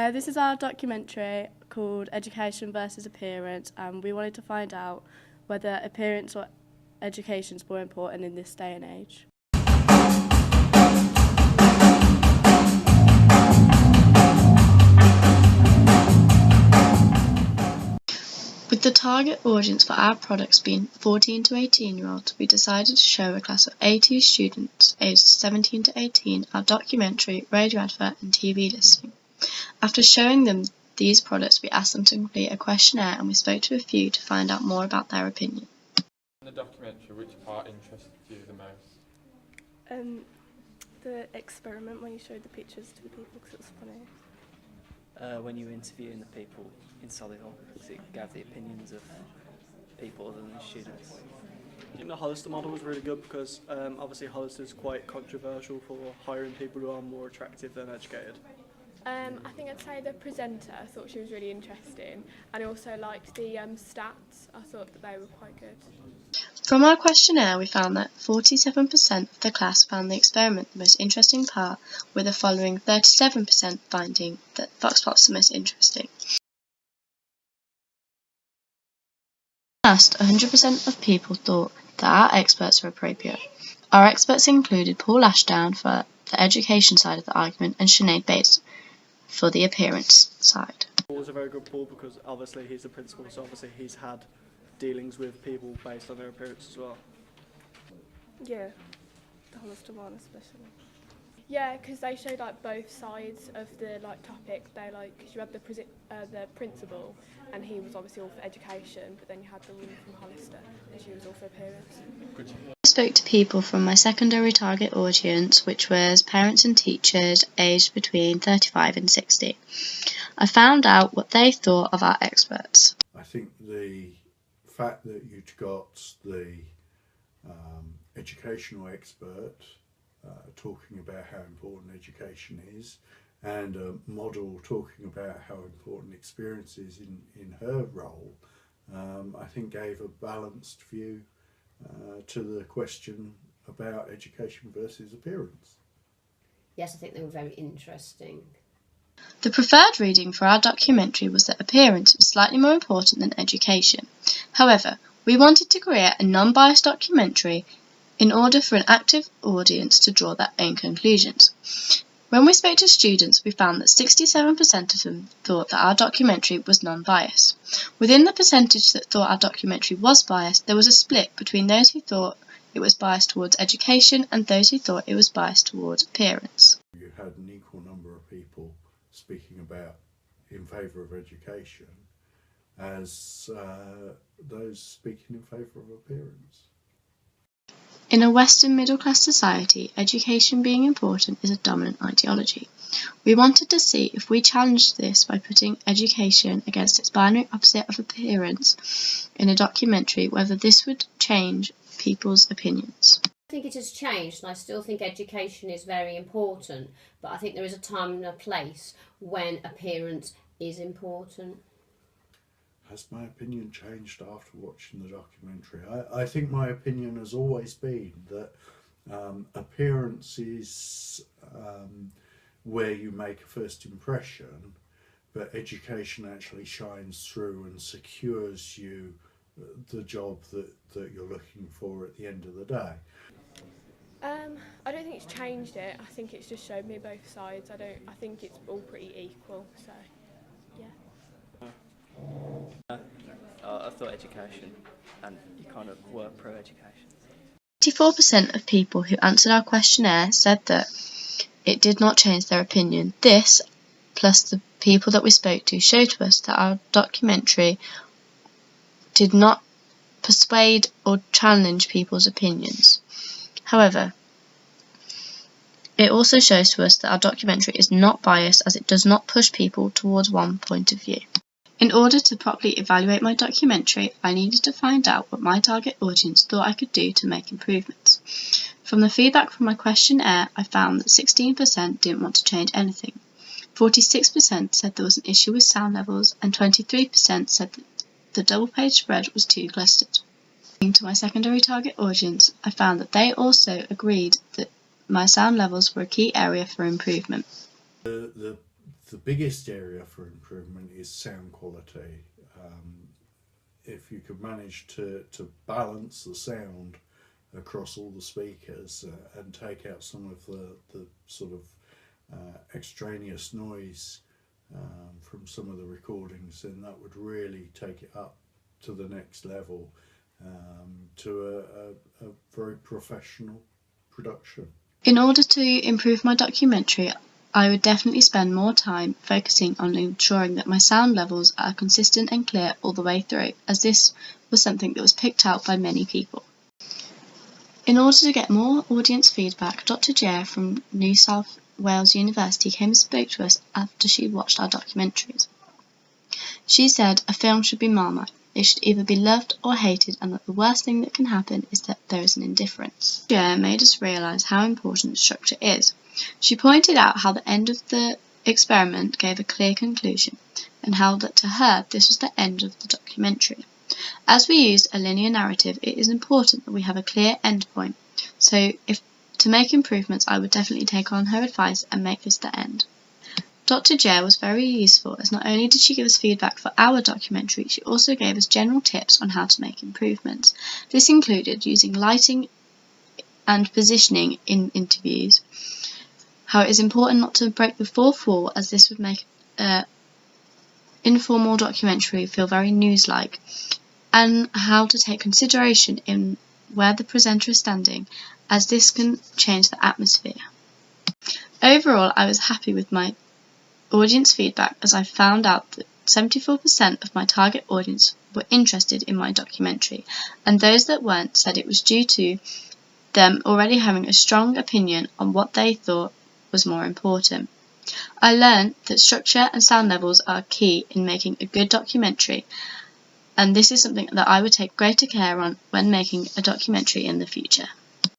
This is our documentary called Education versus Appearance, and we wanted to find out whether appearance or education is more important in this day and age. With the target audience for our products being 14 to 18-year-olds, we decided to show a class of 80 students aged 17 to 18 our documentary, radio advert and TV listing. After showing them these products, we asked them to complete a questionnaire and we spoke to a few to find out more about their opinion. In the documentary, which part interested you the most? The experiment when you showed the pictures to the people because it was funny. When you were interviewing the people in Solihull, because it gave the opinions of people other than the students. I think the Hollister model was really good because obviously Hollister is quite controversial for hiring people who are more attractive than educated. I think I'd say the presenter. I thought she was really interesting, and I also liked the stats. I thought that they were quite good. From our questionnaire, we found that 47% of the class found the experiment the most interesting part, with the following 37% finding that Vox Pop's the most interesting. Last, 100% of people thought that our experts were appropriate. Our experts included Paul Ashdown for the education side of the argument and Sinead Bates for the appearance side. Paul was a very good Paul because obviously he's the principal, so obviously he's had dealings with people based on their appearance as well. Yeah, the Hollister one especially. Yeah, because they showed like both sides of the topic. They cause you had the principal, and he was obviously all for education, but then you had the woman from Hollister, and she was all for appearance. I spoke to people from my secondary target audience, which was parents and teachers aged between 35 and 60. I found out what they thought of our experts. I think the fact that you'd got the educational expert talking about how important education is, and a model talking about how important experience is in her role, I think gave a balanced view to the question about education versus appearance. Yes, I think they were very interesting. The preferred reading for our documentary was that appearance was slightly more important than education. However, we wanted to create a non-biased documentary in order for an active audience to draw their own conclusions. When we spoke to students, we found that 67% of them thought that our documentary was non-biased. Within the percentage that thought our documentary was biased, there was a split between those who thought it was biased towards education and those who thought it was biased towards appearance. You had an equal number of people speaking about in favour of education as those speaking in favour of appearance. In a Western middle-class society, education being important is a dominant ideology. We wanted to see if we challenged this by putting education against its binary opposite of appearance in a documentary, whether this would change people's opinions. I think it has changed, and I still think education is very important, but I think there is a time and a place when appearance is important. Has my opinion changed after watching the documentary? I think my opinion has always been that appearance is where you make a first impression, but education actually shines through and secures you the job that you're looking for at the end of the day. I don't think it's changed it. I think it's just showed me both sides. I think it's all pretty equal. So, yeah. I thought education, and you kind of were pro-education. 84% of people who answered our questionnaire said that it did not change their opinion. This, plus the people that we spoke to, showed to us that our documentary did not persuade or challenge people's opinions. However, it also shows to us that our documentary is not biased, as it does not push people towards one point of view. In order to properly evaluate my documentary, I needed to find out what my target audience thought I could do to make improvements. From the feedback from my questionnaire, I found that 16% didn't want to change anything. 46% said there was an issue with sound levels, and 23% said that the double-page spread was too clustered. To my secondary target audience, I found that they also agreed that my sound levels were a key area for improvement. The the biggest area for improvement is sound quality. If you could manage to balance the sound across all the speakers and take out some of the sort of extraneous noise from some of the recordings, then that would really take it up to the next level, to a very professional production. In order to improve my documentary, I would definitely spend more time focusing on ensuring that my sound levels are consistent and clear all the way through, as this was something that was picked out by many people. In order to get more audience feedback, Dr. Jayne from New South Wales University came and spoke to us after she watched our documentaries. She said a film should be Marmite. It should either be loved or hated, and that the worst thing that can happen is that there is an indifference. Jayne made us realise how important structure is. She pointed out how the end of the experiment gave a clear conclusion, and how that to her this was the end of the documentary. As we use a linear narrative, it is important that we have a clear end point, so to make improvements I would definitely take on her advice and make this the end. Dr. Jayne was very useful, as not only did she give us feedback for our documentary, she also gave us general tips on how to make improvements. This included using lighting and positioning in interviews, how it is important not to break the fourth wall, as this would make an informal documentary feel very news-like, and how to take consideration in where the presenter is standing, as this can change the atmosphere. Overall, I was happy with my audience feedback, as I found out that 74% of my target audience were interested in my documentary, and those that weren't said it was due to them already having a strong opinion on what they thought was more important. I learned that structure and sound levels are key in making a good documentary, and this is something that I would take greater care on when making a documentary in the future.